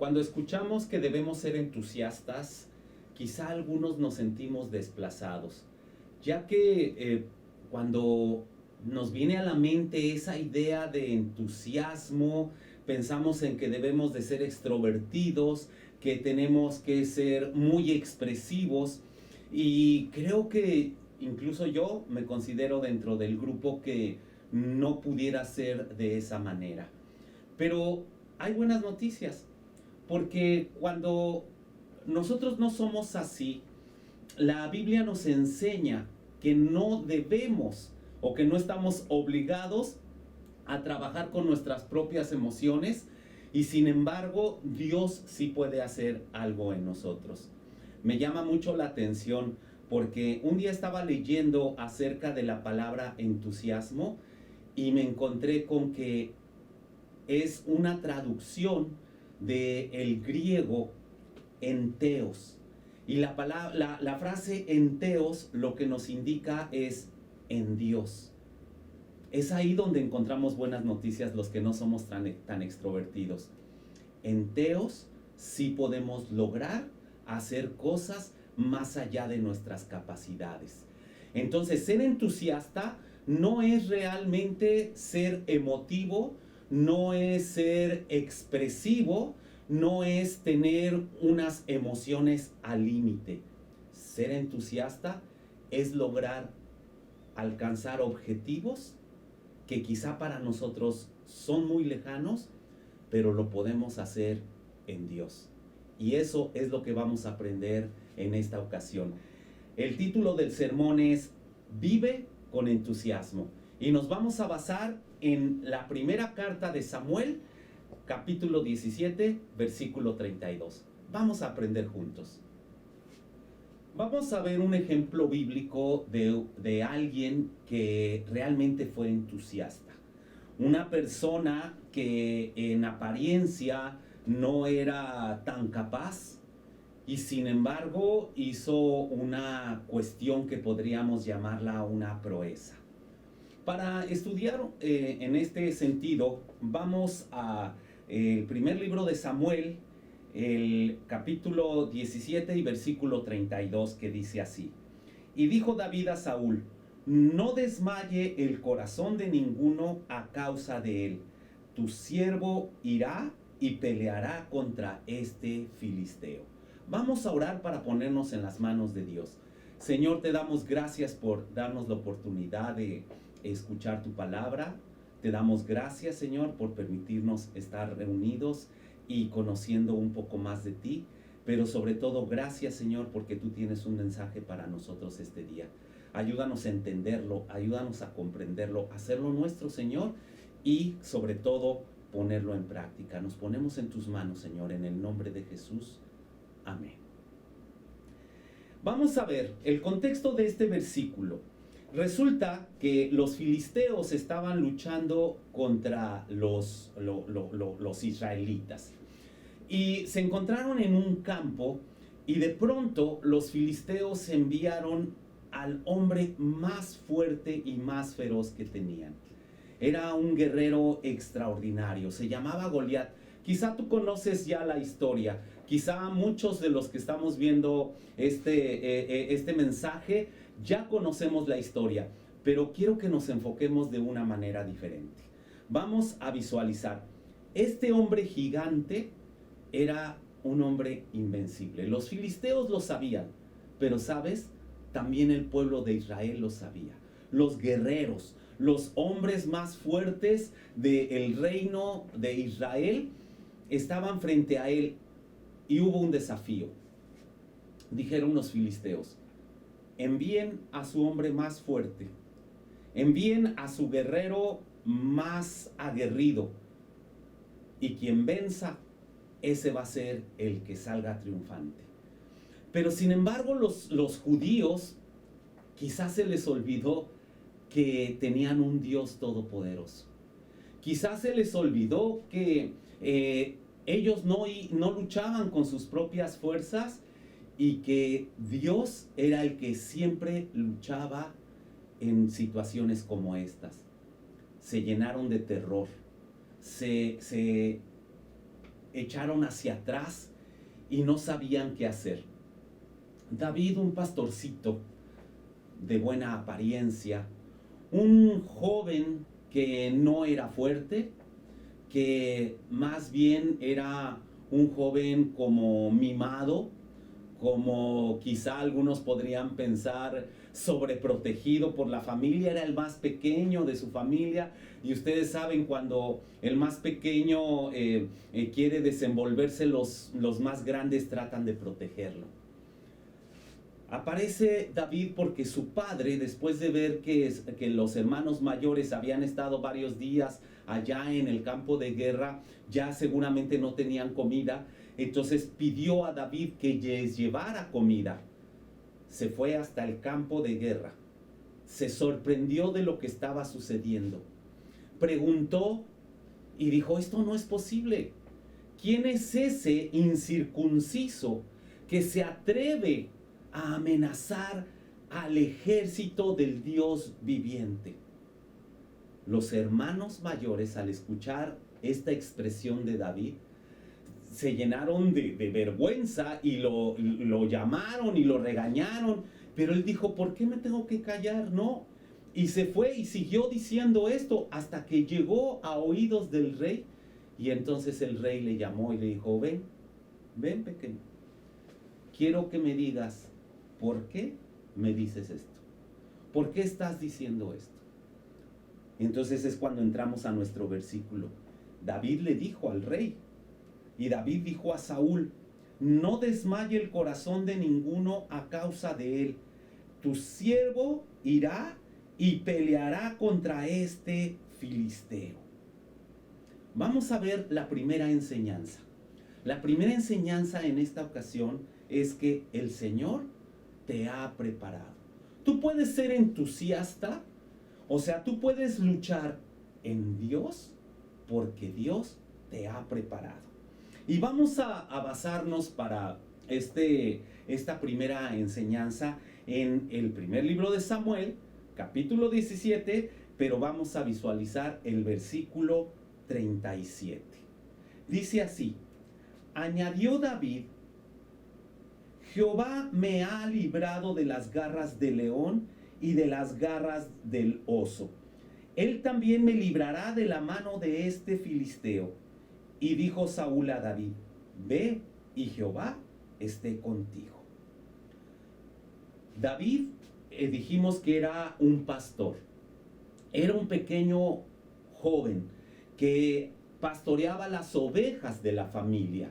Cuando escuchamos que debemos ser entusiastas, quizá algunos nos sentimos desplazados, ya que cuando nos viene a la mente esa idea de entusiasmo, pensamos en que debemos de ser extrovertidos, que tenemos que ser muy expresivos, y creo que incluso yo me considero dentro del grupo que no pudiera ser de esa manera. Pero hay buenas noticias, porque cuando nosotros no somos así, la Biblia nos enseña que no debemos o que no estamos obligados a trabajar con nuestras propias emociones, y sin embargo Dios sí puede hacer algo en nosotros. Me llama mucho la atención porque un día estaba leyendo acerca de la palabra entusiasmo y me encontré con que es una traducción del griego enteos. Y la frase enteos lo que nos indica es en Dios. Es ahí donde encontramos buenas noticias los que no somos tan extrovertidos. Enteos sí podemos lograr hacer cosas más allá de nuestras capacidades. Entonces, ser entusiasta no es realmente ser emotivo, no es ser expresivo, no es tener unas emociones al límite. Ser entusiasta es lograr alcanzar objetivos que quizá para nosotros son muy lejanos, pero lo podemos hacer en Dios. Y eso es lo que vamos a aprender en esta ocasión. El título del sermón es Vive con entusiasmo. Y nos vamos a basar en la primera carta de Samuel, capítulo 17, versículo 32. Vamos a aprender juntos. Vamos a ver un ejemplo bíblico de alguien que realmente fue entusiasta. Una persona que en apariencia no era tan capaz y sin embargo hizo una cuestión que podríamos llamarla una proeza. Para estudiar en este sentido, vamos a el primer libro de Samuel, el capítulo 17 y versículo 32, que dice así: Y dijo David a Saúl: No desmaye el corazón de ninguno a causa de él. Tu siervo irá y peleará contra este filisteo. Vamos a orar para ponernos en las manos de Dios. Señor, te damos gracias por darnos la oportunidad de escuchar tu palabra. Te damos gracias, Señor, por permitirnos estar reunidos y conociendo un poco más de ti, pero sobre todo gracias, Señor, porque tú tienes un mensaje para nosotros este día. Ayúdanos a entenderlo, ayúdanos a comprenderlo, hacerlo nuestro, Señor, y sobre todo ponerlo en práctica. Nos ponemos en tus manos, Señor, en el nombre de Jesús. Amén. Vamos a ver el contexto de este versículo. Resulta que los filisteos estaban luchando contra los israelitas y se encontraron en un campo, y de pronto los filisteos enviaron al hombre más fuerte y más feroz que tenían. Era un guerrero extraordinario, se llamaba Goliat. Quizá tú conoces ya la historia, quizá muchos de los que estamos viendo este mensaje ya conocemos la historia, pero quiero que nos enfoquemos de una manera diferente. Vamos a visualizar. Este hombre gigante era un hombre invencible. Los filisteos lo sabían, pero ¿sabes? También el pueblo de Israel lo sabía. Los guerreros, los hombres más fuertes del reino de Israel estaban frente a él, y hubo un desafío. Dijeron los filisteos: envíen a su hombre más fuerte, envíen a su guerrero más aguerrido, y quien venza, ese va a ser el que salga triunfante. Pero sin embargo los judíos quizás se les olvidó que tenían un Dios todopoderoso. Quizás se les olvidó que ellos no luchaban con sus propias fuerzas, y que Dios era el que siempre luchaba en situaciones como estas. Se llenaron de terror, se echaron hacia atrás y no sabían qué hacer. David, un pastorcito de buena apariencia, un joven que no era fuerte, que más bien era un joven como mimado, como quizá algunos podrían pensar sobreprotegido por la familia, era el más pequeño de su familia, y ustedes saben cuando el más pequeño quiere desenvolverse, los más grandes tratan de protegerlo. Aparece David porque su padre, después de ver que los hermanos mayores habían estado varios días allá en el campo de guerra, ya seguramente no tenían comida, entonces pidió a David que les llevara comida. Se fue hasta el campo de guerra, se sorprendió de lo que estaba sucediendo, preguntó y dijo: esto no es posible. ¿Quién es ese incircunciso que se atreve a amenazar al ejército del Dios viviente? Los hermanos mayores, al escuchar esta expresión de David, se llenaron de vergüenza y lo llamaron y lo regañaron, pero él dijo: ¿por qué me tengo que callar? No. Y se fue y siguió diciendo esto hasta que llegó a oídos del rey, y entonces el rey le llamó y le dijo: ven pequeño, quiero que me digas ¿por qué me dices esto? ¿Por qué estás diciendo esto? Entonces es cuando entramos a nuestro versículo. David le dijo al rey, y David dijo a Saúl: no desmaye el corazón de ninguno a causa de él. Tu siervo irá y peleará contra este filisteo. Vamos a ver la primera enseñanza. La primera enseñanza en esta ocasión es que el Señor te ha preparado. Tú puedes ser entusiasta, o sea, tú puedes luchar en Dios porque Dios te ha preparado. Y vamos a basarnos para esta primera enseñanza en el primer libro de Samuel, capítulo 17, pero vamos a visualizar el versículo 37. Dice así: añadió David: Jehová me ha librado de las garras del león y de las garras del oso. Él también me librará de la mano de este filisteo. Y dijo Saúl a David: ve, y Jehová esté contigo. David, dijimos que era un pastor. Era un pequeño joven que pastoreaba las ovejas de la familia.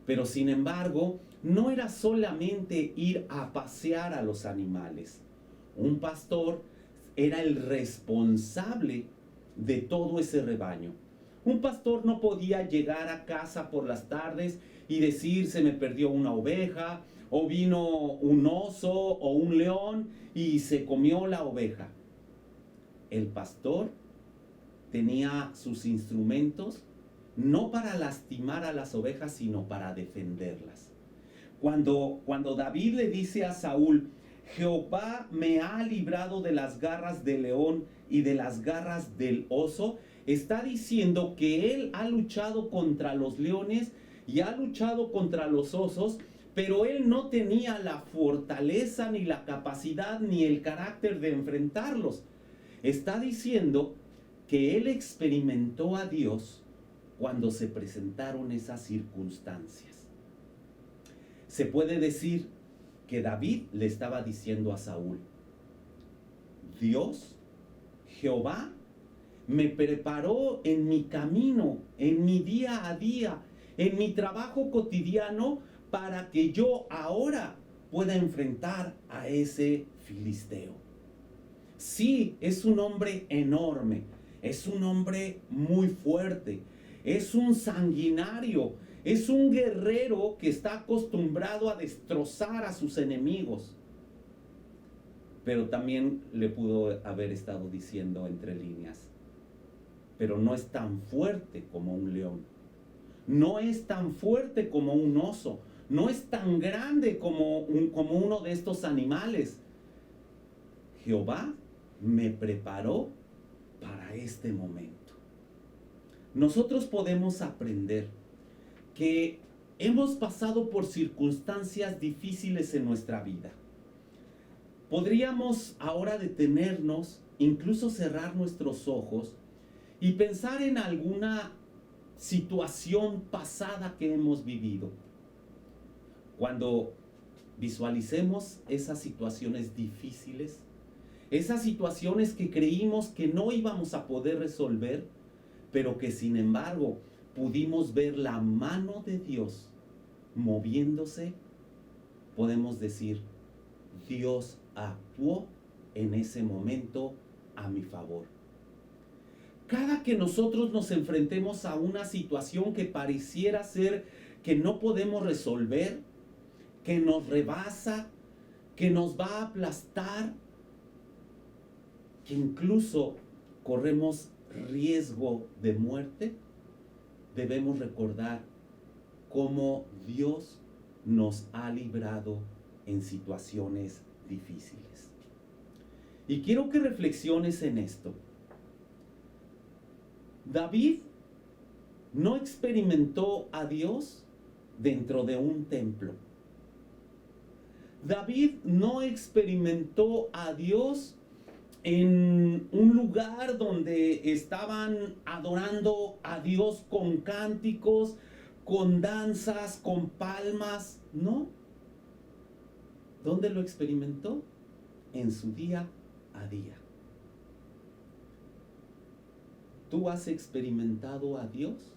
Pero sin embargo, no era solamente ir a pasear a los animales. Un pastor era el responsable de todo ese rebaño. Un pastor no podía llegar a casa por las tardes y decir: se me perdió una oveja, o vino un oso o un león y se comió la oveja. El pastor tenía sus instrumentos no para lastimar a las ovejas, sino para defenderlas. Cuando David le dice a Saúl: Jehová me ha librado de las garras del león y de las garras del oso, está diciendo que él ha luchado contra los leones y ha luchado contra los osos, pero él no tenía la fortaleza, ni la capacidad, ni el carácter de enfrentarlos. Está diciendo que él experimentó a Dios cuando se presentaron esas circunstancias. Se puede decir que David le estaba diciendo a Saúl: Dios, Jehová, me preparó en mi camino, en mi día a día, en mi trabajo cotidiano, para que yo ahora pueda enfrentar a ese filisteo. Sí, es un hombre enorme, es un hombre muy fuerte, es un sanguinario, es un guerrero que está acostumbrado a destrozar a sus enemigos. Pero también le pudo haber estado diciendo entre líneas: pero no es tan fuerte como un león, no es tan fuerte como un oso, no es tan grande como uno de estos animales. Jehová me preparó para este momento. Nosotros podemos aprender que hemos pasado por circunstancias difíciles en nuestra vida. Podríamos ahora detenernos, incluso cerrar nuestros ojos y pensar en alguna situación pasada que hemos vivido. Cuando visualicemos esas situaciones difíciles, esas situaciones que creímos que no íbamos a poder resolver, pero que sin embargo pudimos ver la mano de Dios moviéndose, podemos decir, Dios actuó en ese momento a mi favor. Cada que nosotros nos enfrentemos a una situación que pareciera ser que no podemos resolver, que nos rebasa, que nos va a aplastar, que incluso corremos riesgo de muerte, debemos recordar cómo Dios nos ha librado en situaciones difíciles. Y quiero que reflexiones en esto. David no experimentó a Dios dentro de un templo. David no experimentó a Dios en un lugar donde estaban adorando a Dios con cánticos, con danzas, con palmas. No. ¿Dónde lo experimentó? En su día a día. ¿Tú has experimentado a Dios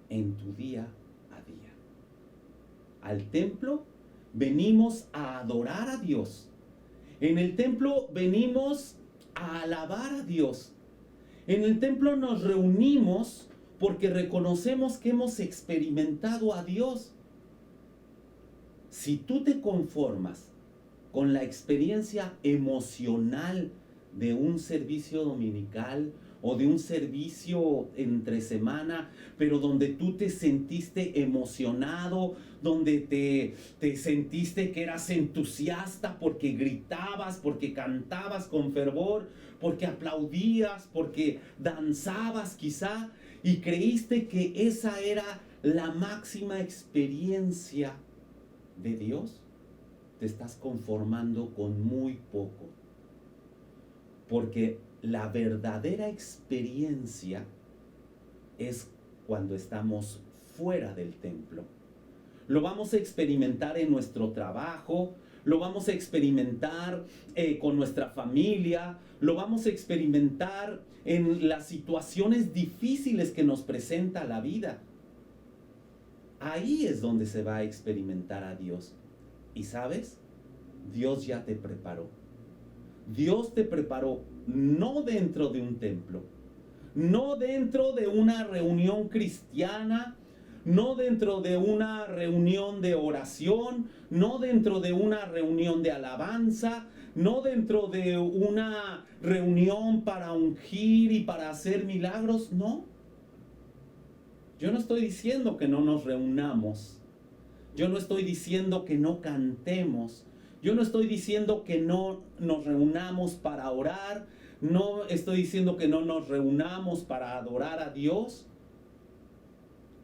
en tu día a día? Al templo venimos a adorar a Dios. En el templo venimos a alabar a Dios. En el templo nos reunimos porque reconocemos que hemos experimentado a Dios. Si tú te conformas con la experiencia emocional de un servicio dominical o de un servicio entre semana, pero donde tú te sentiste emocionado, donde te sentiste que eras entusiasta porque gritabas, porque cantabas con fervor, porque aplaudías, porque danzabas quizá, y creíste que esa era la máxima experiencia de Dios, te estás conformando con muy poco. Porque la verdadera experiencia es cuando estamos fuera del templo. Lo vamos a experimentar en nuestro trabajo, lo vamos a experimentar con nuestra familia, lo vamos a experimentar en las situaciones difíciles que nos presenta la vida. Ahí es donde se va a experimentar a Dios. ¿Y sabes? Dios ya te preparó. Dios te preparó no dentro de un templo, no dentro de una reunión cristiana, no dentro de una reunión de oración, no dentro de una reunión de alabanza, no dentro de una reunión para ungir y para hacer milagros, no. Yo no estoy diciendo que no nos reunamos, yo no estoy diciendo que no cantemos, yo no estoy diciendo que no nos reunamos para orar, no estoy diciendo que no nos reunamos para adorar a Dios.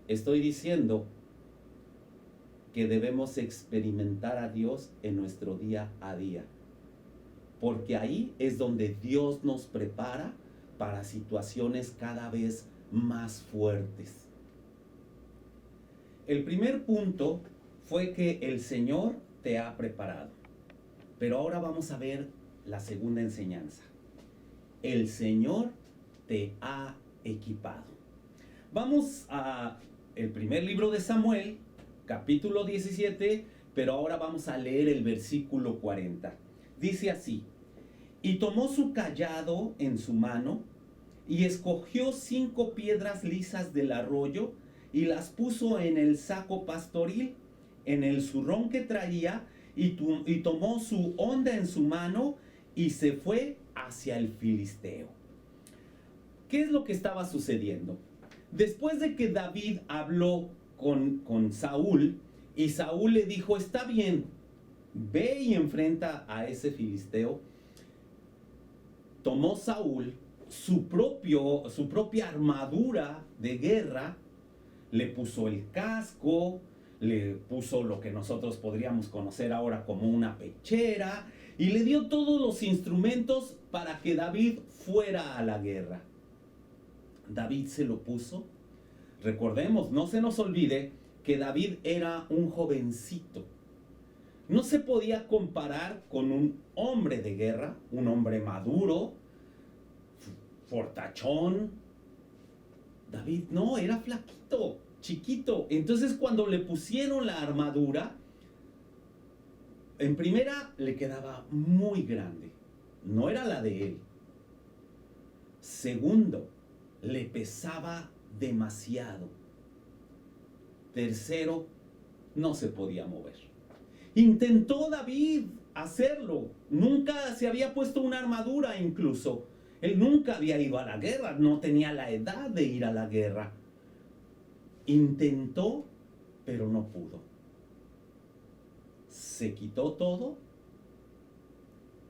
Estoy diciendo que debemos experimentar a Dios en nuestro día a día. Porque ahí es donde Dios nos prepara para situaciones cada vez más fuertes. El primer punto fue que el Señor te ha preparado. Pero ahora vamos a ver la segunda enseñanza. El Señor te ha equipado. Vamos a el primer libro de Samuel, capítulo 17, pero ahora vamos a leer el versículo 40. Dice así: y tomó su cayado en su mano, y escogió 5 piedras lisas del arroyo, y las puso en el saco pastoril, en el zurrón que traía, y tomó su honda en su mano, y se fue hacia el filisteo. ¿Qué es lo que estaba sucediendo? Después de que David habló con Saúl, y Saúl le dijo: está bien, ve y enfrenta a ese filisteo, tomó Saúl su propia armadura de guerra, le puso el casco, le puso lo que nosotros podríamos conocer ahora como una pechera, y le dio todos los instrumentos para que David fuera a la guerra. David se lo puso. Recordemos, no se nos olvide que David era un jovencito. No se podía comparar con un hombre de guerra, un hombre maduro, fortachón. David no, era flaquito, chiquito. Entonces cuando le pusieron la armadura, en primera le quedaba muy grande. No era la de él. Segundo, le pesaba demasiado. Tercero, no se podía mover. Intentó David hacerlo. Nunca se había puesto una armadura incluso. Él nunca había ido a la guerra. No tenía la edad de ir a la guerra. Intentó, pero no pudo. Se quitó todo.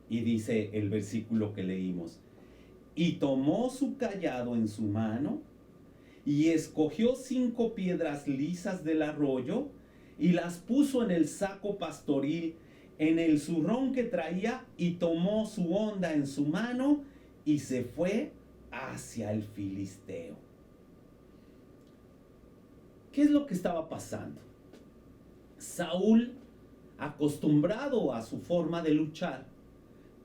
Y dice el versículo que leímos. Y tomó su cayado en su mano y escogió 5 piedras lisas del arroyo y las puso en el saco pastoril, en el zurrón que traía, y tomó su honda en su mano y se fue hacia el filisteo. ¿Qué es lo que estaba pasando? Saúl, acostumbrado a su forma de luchar,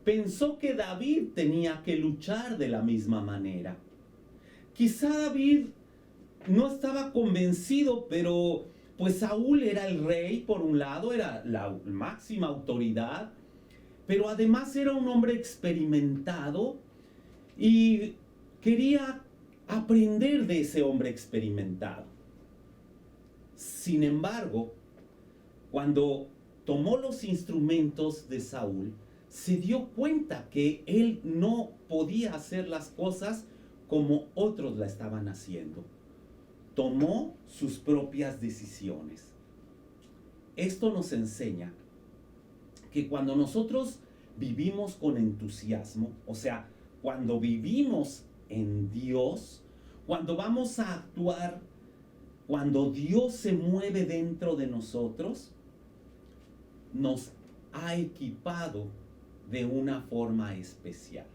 pensó que David tenía que luchar de la misma manera. Quizá David no estaba convencido, pero pues Saúl era el rey por un lado, era la máxima autoridad, pero además era un hombre experimentado y quería aprender de ese hombre experimentado. Sin embargo, cuando tomó los instrumentos de Saúl, se dio cuenta que él no podía hacer las cosas como otros la estaban haciendo. Tomó sus propias decisiones. Esto nos enseña que cuando nosotros vivimos con entusiasmo, o sea, cuando vivimos en Dios, cuando vamos a actuar, cuando Dios se mueve dentro de nosotros, nos ha equipado de una forma especial.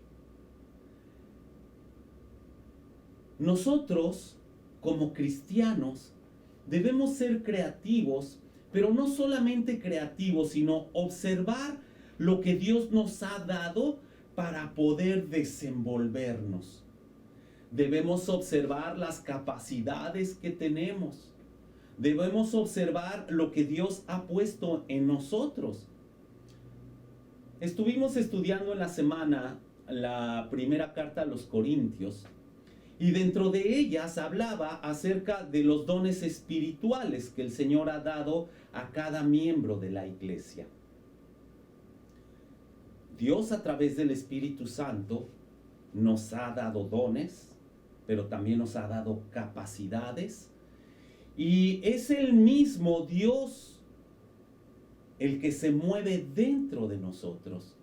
Nosotros, como cristianos, debemos ser creativos, pero no solamente creativos, sino observar lo que Dios nos ha dado para poder desenvolvernos. Debemos observar las capacidades que tenemos. Debemos observar lo que Dios ha puesto en nosotros. Estuvimos estudiando en la semana la primera carta a los Corintios y dentro de ellas hablaba acerca de los dones espirituales que el Señor ha dado a cada miembro de la iglesia. Dios a través del Espíritu Santo nos ha dado dones, pero también nos ha dado capacidades, y es el mismo Dios el que se mueve dentro de nosotros.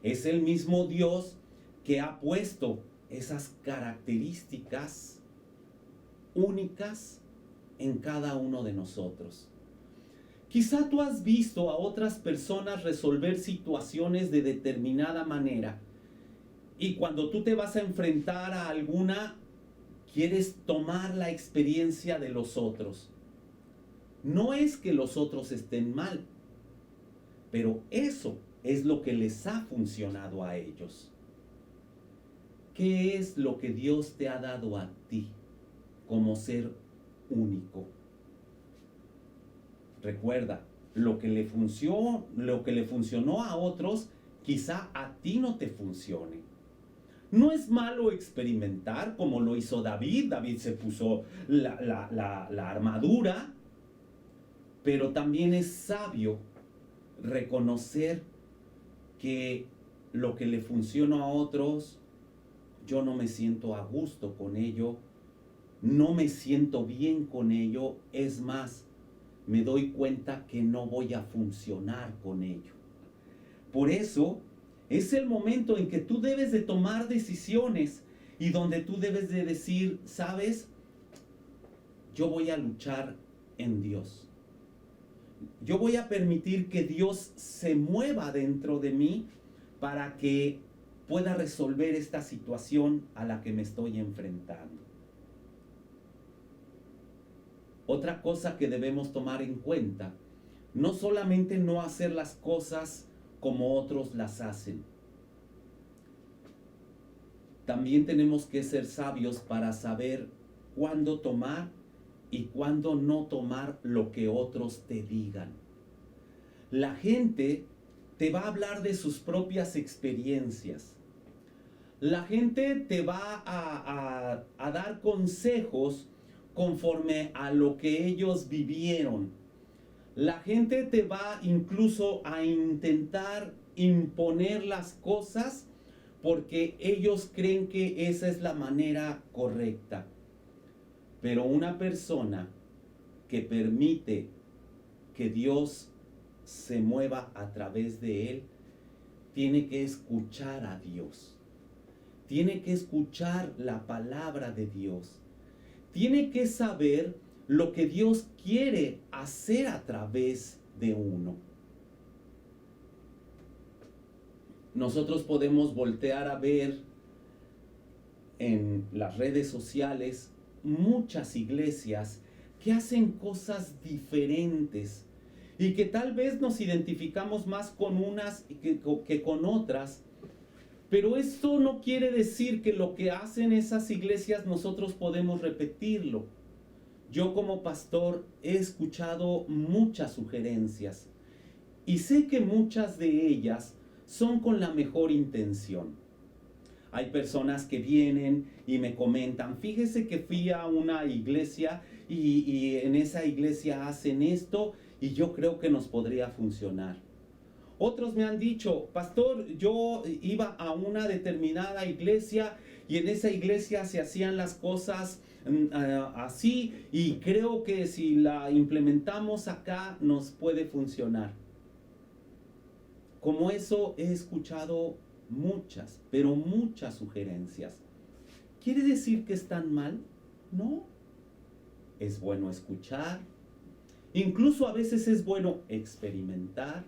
Es el mismo Dios que ha puesto esas características únicas en cada uno de nosotros. Quizá tú has visto a otras personas resolver situaciones de determinada manera y cuando tú te vas a enfrentar a alguna, quieres tomar la experiencia de los otros. No es que los otros estén mal, pero eso es lo que les ha funcionado a ellos. ¿Qué es lo que Dios te ha dado a ti como ser único? Recuerda, lo que le funcionó a otros, quizá a ti no te funcione. No es malo experimentar como lo hizo David. David se puso la armadura, pero también es sabio reconocer que lo que le funcionó a otros, yo no me siento a gusto con ello, no me siento bien con ello, es más, me doy cuenta que no voy a funcionar con ello. Por eso es el momento en que tú debes de tomar decisiones y donde tú debes de decir, ¿sabes? yo voy a luchar en Dios. Yo voy a permitir que Dios se mueva dentro de mí para que pueda resolver esta situación a la que me estoy enfrentando. Otra cosa que debemos tomar en cuenta, no solamente no hacer las cosas como otros las hacen. También tenemos que ser sabios para saber cuándo tomar y cuándo no tomar lo que otros te digan. La gente te va a hablar de sus propias experiencias. La gente te va a dar consejos conforme a lo que ellos vivieron. La gente te va incluso a intentar imponer las cosas porque ellos creen que esa es la manera correcta. Pero una persona que permite que Dios se mueva a través de él, tiene que escuchar a Dios. Tiene que escuchar la palabra de Dios. Tiene que saber lo que Dios quiere hacer a través de uno. Nosotros podemos voltear a ver en las redes sociales muchas iglesias que hacen cosas diferentes y que tal vez nos identificamos más con unas que con otras, pero esto no quiere decir que lo que hacen esas iglesias nosotros podemos repetirlo. Yo como pastor he escuchado muchas sugerencias y sé que muchas de ellas son con la mejor intención. Hay personas que vienen y me comentan, fíjese que fui a una iglesia y en esa iglesia hacen esto y yo creo que nos podría funcionar. Otros me han dicho, pastor, yo iba a una determinada iglesia y en esa iglesia se hacían las cosas así y creo que si la implementamos acá nos puede funcionar. Como eso he escuchado muchas, pero muchas sugerencias. ¿Quiere decir que están mal? No. Es bueno escuchar. Incluso a veces es bueno experimentar.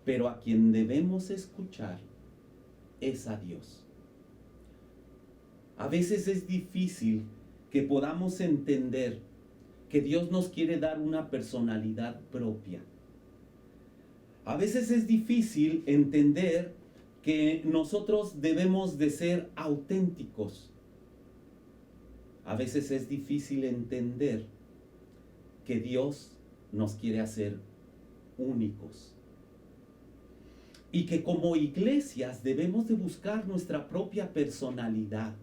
Pero a quien debemos escuchar es a Dios. A veces es difícil que podamos entender que Dios nos quiere dar una personalidad propia. A veces es difícil entender que nosotros debemos de ser auténticos. A veces es difícil entender que Dios nos quiere hacer únicos. Y que como iglesias debemos de buscar nuestra propia personalidad.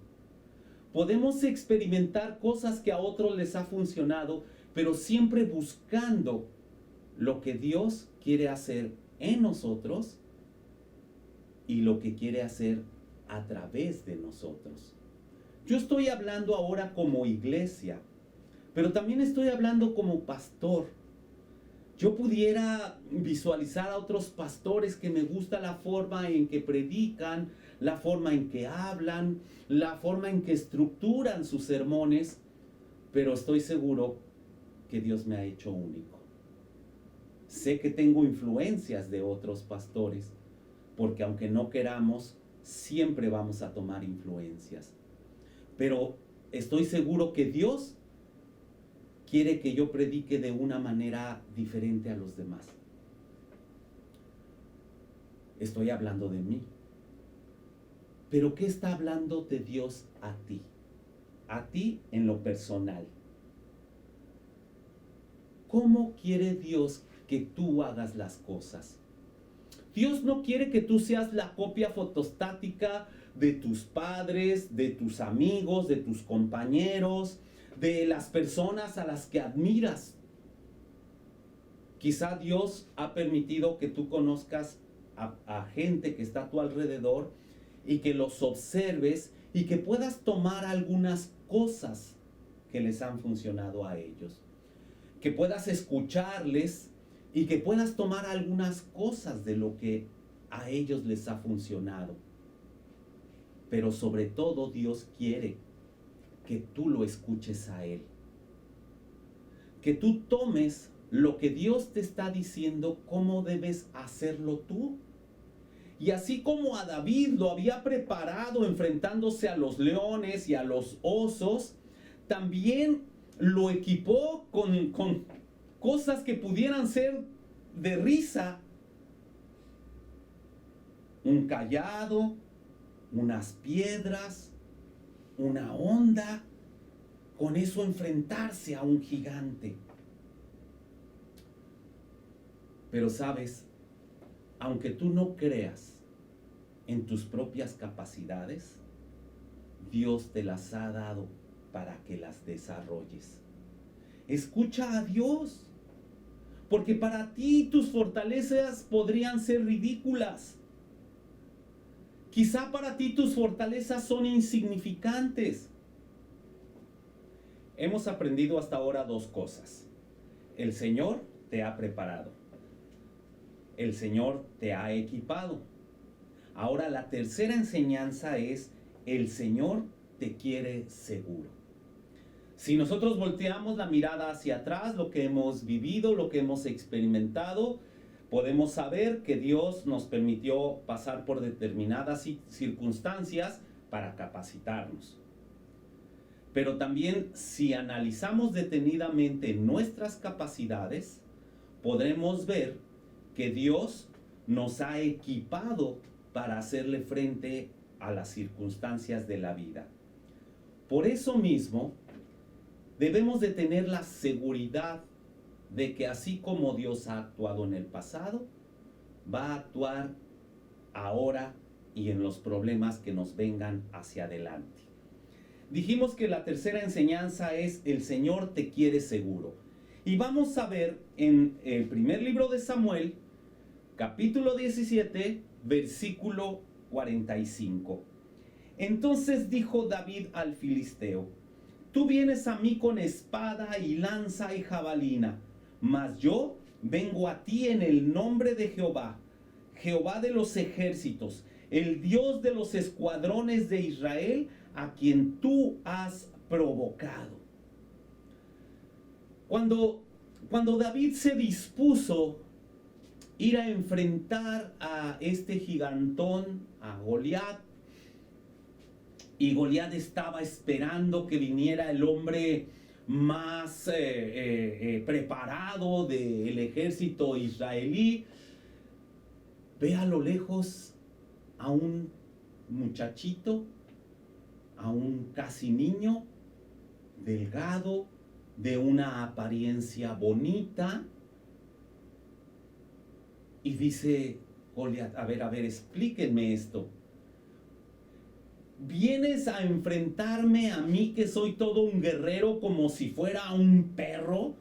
Podemos experimentar cosas que a otros les ha funcionado, pero siempre buscando lo que Dios quiere hacer en nosotros y lo que quiere hacer a través de nosotros. Yo estoy hablando ahora como iglesia, pero también estoy hablando como pastor. Yo pudiera visualizar a otros pastores que me gusta la forma en que predican, la forma en que hablan, la forma en que estructuran sus sermones, pero estoy seguro que Dios me ha hecho único. Sé que tengo influencias de otros pastores, porque aunque no queramos, siempre vamos a tomar influencias. Pero estoy seguro que Dios quiere que yo predique de una manera diferente a los demás. Estoy hablando de mí. Pero ¿qué está hablando de Dios a ti? A ti en lo personal. ¿Cómo quiere Dios que tú hagas las cosas? Dios no quiere que tú seas la copia fotostática de tus padres, de tus amigos, de tus compañeros, de las personas a las que admiras. Quizá Dios ha permitido que tú conozcas a gente que está a tu alrededor y que los observes y que puedas tomar algunas cosas que les han funcionado a ellos. Que puedas escucharles y que puedas tomar algunas cosas de lo que a ellos les ha funcionado. Pero sobre todo Dios quiere que tú lo escuches a Él. que tú tomes lo que Dios te está diciendo, cómo debes hacerlo tú. Y así como a David lo había preparado enfrentándose a los leones y a los osos, también lo equipó con cosas que pudieran ser de risa. Un cayado, unas piedras, una honda, con eso enfrentarse a un gigante. Pero sabes, aunque tú no creas en tus propias capacidades, Dios te las ha dado para que las desarrolles. Escucha a Dios, porque para ti tus fortalezas podrían ser ridículas. Quizá para ti tus fortalezas son insignificantes. Hemos aprendido hasta ahora dos cosas. El Señor te ha preparado. El Señor te ha equipado. Ahora la tercera enseñanza es: el Señor te quiere seguro. Si nosotros volteamos la mirada hacia atrás, lo que hemos vivido, lo que hemos experimentado, podemos saber que Dios nos permitió pasar por determinadas circunstancias para capacitarnos. Pero también, si analizamos detenidamente nuestras capacidades, podremos ver que Dios nos ha equipado para hacerle frente a las circunstancias de la vida. Por eso mismo, debemos de tener la seguridad de que así como Dios ha actuado en el pasado, va a actuar ahora y en los problemas que nos vengan hacia adelante. Dijimos que la tercera enseñanza es: el Señor te quiere seguro. Y vamos a ver en el primer libro de Samuel, capítulo 17, versículo 45. Entonces dijo David al filisteo: tú vienes a mí con espada y lanza y jabalina, mas yo vengo a ti en el nombre de Jehová, Jehová de los ejércitos, el Dios de los escuadrones de Israel, a quien tú has provocado. Cuando David se dispuso ir a enfrentar a este gigantón, a Goliat, y Goliat estaba esperando que viniera el hombre más preparado del ejército israelí, ve a lo lejos a un muchachito, a un casi niño, delgado, de una apariencia bonita, y dice Goliat: a ver, explíquenme esto. ¿Vienes a enfrentarme a mí, que soy todo un guerrero, como si fuera un perro?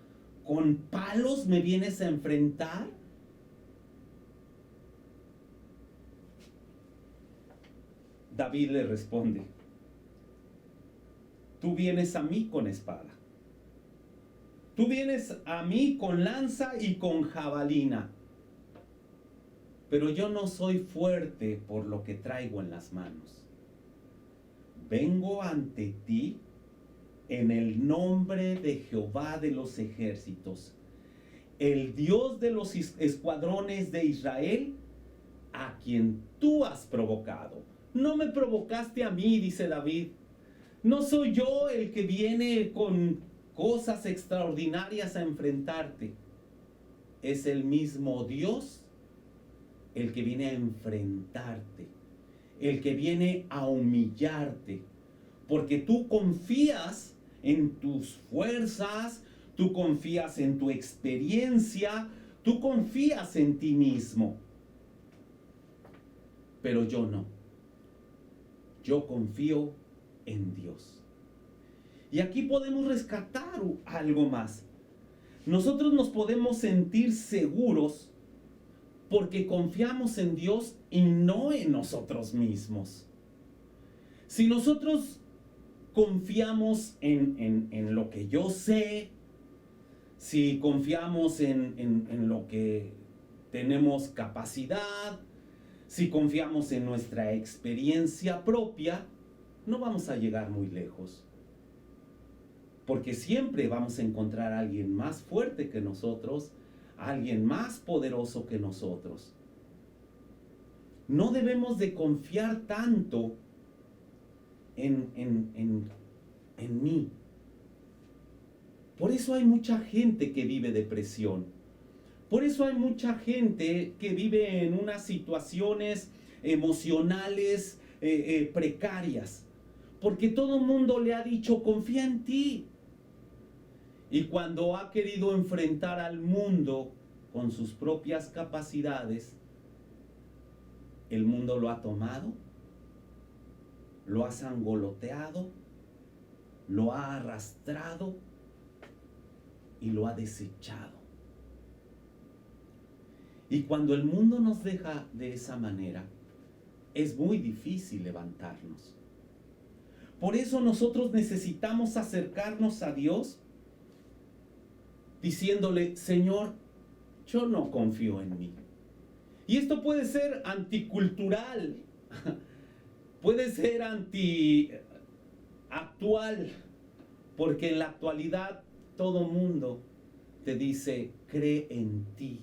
¿Con palos me vienes a enfrentar? David le responde: tú vienes a mí con espada. Tú vienes a mí con lanza y con jabalina. Pero yo no soy fuerte por lo que traigo en las manos. Vengo ante ti en el nombre de Jehová de los ejércitos, el Dios de los escuadrones de Israel, a quien tú has provocado. No me provocaste a mí, dice David. No soy yo el que viene con cosas extraordinarias a enfrentarte. Es el mismo Dios el que viene a enfrentarte, el que viene a humillarte, porque tú confías en tus fuerzas, tú confías en tu experiencia, tú confías en ti mismo. Pero yo no. Yo confío en Dios. Y aquí podemos rescatar algo más. Nosotros nos podemos sentir seguros porque confiamos en Dios y no en nosotros mismos. Si nosotros confiamos en lo que yo sé, si confiamos en lo que tenemos capacidad, si confiamos en nuestra experiencia propia, no vamos a llegar muy lejos. porque siempre vamos a encontrar a alguien más fuerte que nosotros, a alguien más poderoso que nosotros. No debemos de confiar tanto en mí. Por eso hay mucha gente que vive depresión. Por eso hay mucha gente que vive en unas situaciones emocionales precarias. Porque todo el mundo le ha dicho, confía en ti. Y cuando ha querido enfrentar al mundo con sus propias capacidades, el mundo lo ha tomado, lo ha sangoloteado, lo ha arrastrado y lo ha desechado. Y cuando el mundo nos deja de esa manera, es muy difícil levantarnos. Por eso nosotros necesitamos acercarnos a Dios diciéndole, Señor, yo no confío en mí. Y esto puede ser anticultural, puede ser antiactual, porque en la actualidad todo mundo te dice, cree en ti.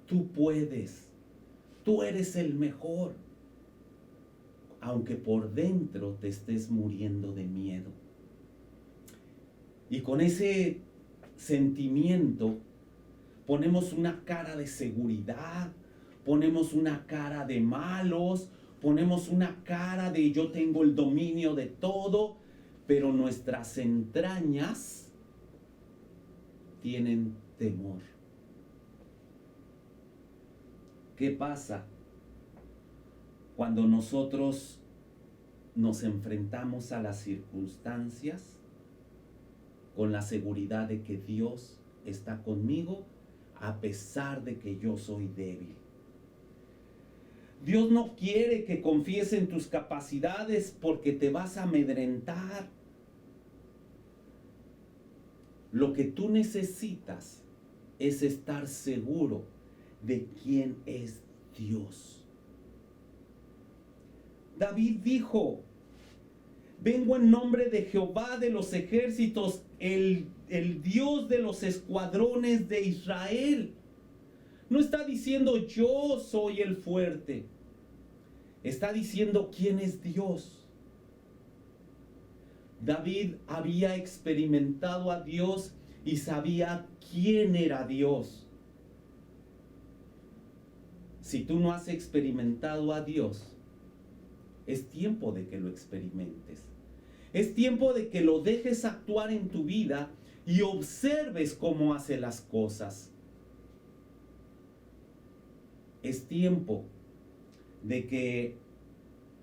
Tú puedes, tú eres el mejor, aunque por dentro te estés muriendo de miedo. Y con ese sentimiento ponemos una cara de seguridad, ponemos una cara de malos, ponemos una cara de yo tengo el dominio de todo, pero nuestras entrañas tienen temor. ¿Qué pasa cuando nosotros nos enfrentamos a las circunstancias con la seguridad de que Dios está conmigo a pesar de que yo soy débil? Dios no quiere que confíes en tus capacidades porque te vas a amedrentar. Lo que tú necesitas es estar seguro de quién es Dios. David dijo, vengo en nombre de Jehová de los ejércitos, el Dios de los escuadrones de Israel. No está diciendo yo soy el fuerte. Está diciendo quién es Dios. David había experimentado a Dios y sabía quién era Dios. Si tú no has experimentado a Dios, es tiempo de que lo experimentes. Es tiempo de que lo dejes actuar en tu vida y observes cómo hace las cosas. Es tiempo de que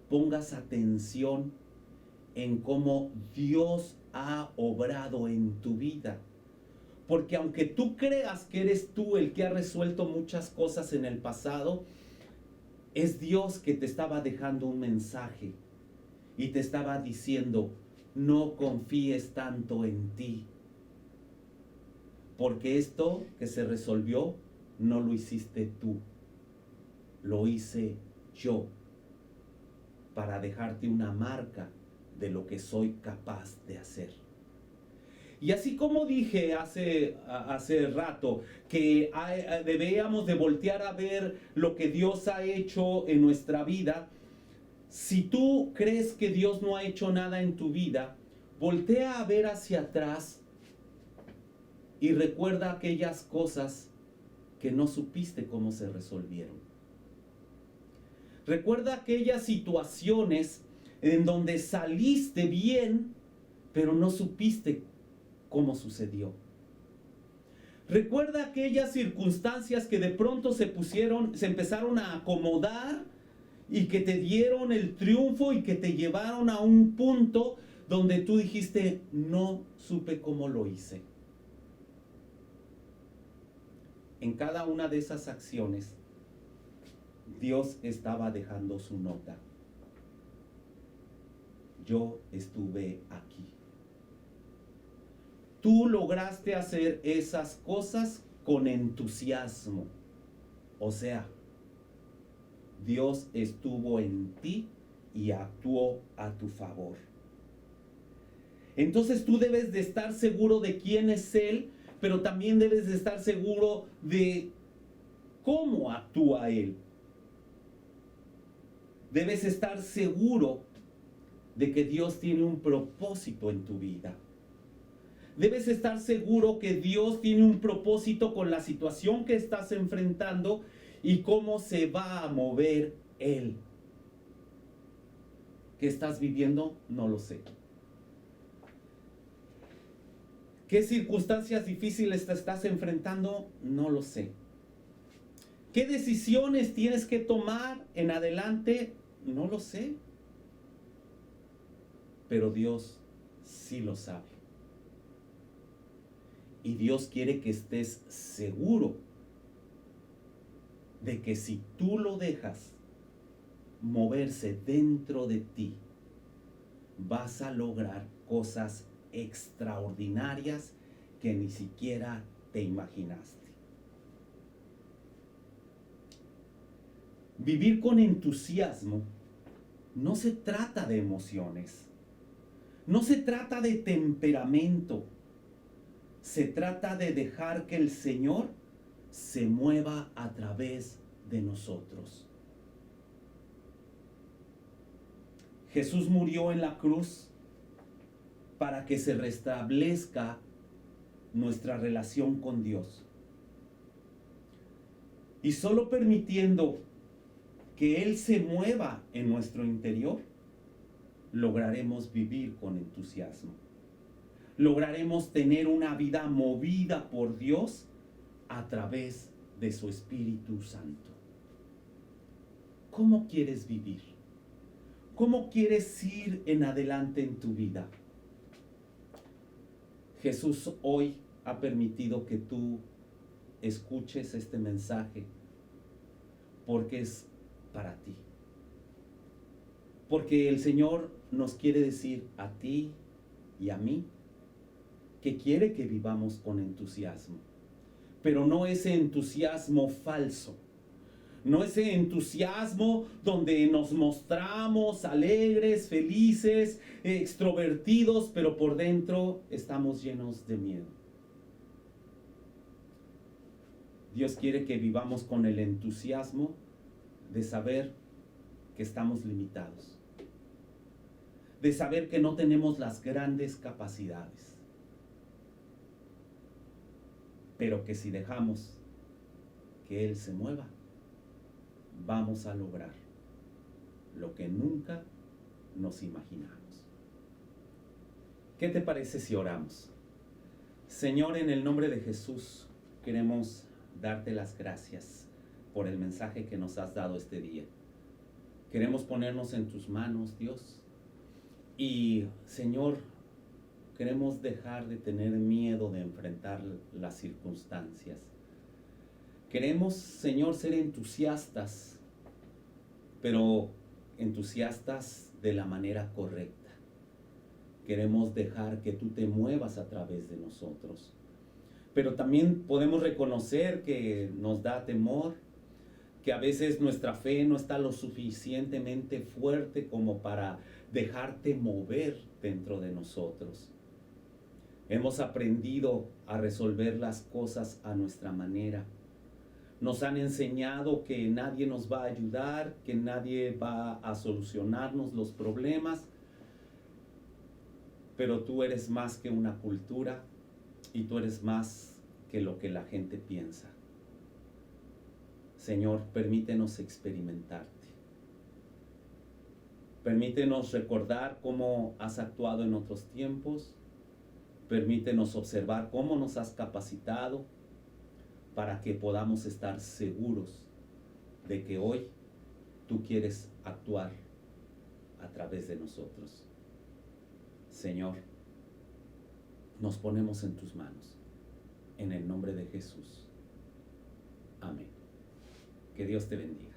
pongas atención en cómo Dios ha obrado en tu vida. Porque aunque tú creas que eres tú el que ha resuelto muchas cosas en el pasado, es Dios que te estaba dejando un mensaje y te estaba diciendo, no confíes tanto en ti. Porque esto que se resolvió, no lo hiciste tú. Lo hice yo para dejarte una marca de lo que soy capaz de hacer. Y así como dije hace rato que debíamos de voltear a ver lo que Dios ha hecho en nuestra vida, si tú crees que Dios no ha hecho nada en tu vida, voltea a ver hacia atrás y recuerda aquellas cosas que no supiste cómo se resolvieron. Recuerda aquellas situaciones en donde saliste bien, pero no supiste cómo sucedió. Recuerda aquellas circunstancias que de pronto se empezaron a acomodar y que te dieron el triunfo y que te llevaron a un punto donde tú dijiste, no supe cómo lo hice. En cada una de esas acciones, Dios estaba dejando su nota. Yo estuve aquí. Tú lograste hacer esas cosas con entusiasmo. O sea, Dios estuvo en ti y actuó a tu favor. Entonces tú debes de estar seguro de quién es Él, pero también debes de estar seguro de cómo actúa Él. Debes estar seguro de que Dios tiene un propósito en tu vida. Debes estar seguro que Dios tiene un propósito con la situación que estás enfrentando y cómo se va a mover Él. ¿Qué estás viviendo? No lo sé. ¿Qué circunstancias difíciles te estás enfrentando? No lo sé. ¿Qué decisiones tienes que tomar en adelante? No lo sé. Pero Dios sí lo sabe. Y Dios quiere que estés seguro de que si tú lo dejas moverse dentro de ti, vas a lograr cosas extraordinarias que ni siquiera te imaginaste. Vivir con entusiasmo no se trata de emociones, no se trata de temperamento, se trata de dejar que el Señor se mueva a través de nosotros. Jesús murió en la cruz para que se restablezca nuestra relación con Dios. Y solo permitiendo que Él se mueva en nuestro interior, lograremos vivir con entusiasmo. Lograremos tener una vida movida por Dios a través de su Espíritu Santo. ¿Cómo quieres vivir? ¿Cómo quieres ir en adelante en tu vida? Jesús hoy ha permitido que tú escuches este mensaje porque es para ti. Porque el Señor nos quiere decir a ti y a mí que quiere que vivamos con entusiasmo, pero no ese entusiasmo falso, no ese entusiasmo donde nos mostramos alegres, felices, extrovertidos, pero por dentro estamos llenos de miedo. Dios quiere que vivamos con el entusiasmo de saber que estamos limitados, de saber que no tenemos las grandes capacidades, pero que si dejamos que Él se mueva, vamos a lograr lo que nunca nos imaginamos. ¿Qué te parece si oramos? Señor, en el nombre de Jesús, queremos darte las gracias por el mensaje que nos has dado este día. Queremos ponernos en tus manos, Dios. Y, Señor, queremos dejar de tener miedo de enfrentar las circunstancias. Queremos, Señor, ser entusiastas, pero entusiastas de la manera correcta. Queremos dejar que tú te muevas a través de nosotros. Pero también podemos reconocer que nos da temor, que a veces nuestra fe no está lo suficientemente fuerte como para dejarte mover dentro de nosotros. Hemos aprendido a resolver las cosas a nuestra manera. Nos han enseñado que nadie nos va a ayudar, que nadie va a solucionarnos los problemas, pero tú eres más que una cultura y tú eres más que lo que la gente piensa. Señor, permítenos experimentarte. Permítenos recordar cómo has actuado en otros tiempos. Permítenos observar cómo nos has capacitado para que podamos estar seguros de que hoy tú quieres actuar a través de nosotros. Señor, nos ponemos en tus manos, en el nombre de Jesús. Amén. Que Dios te bendiga.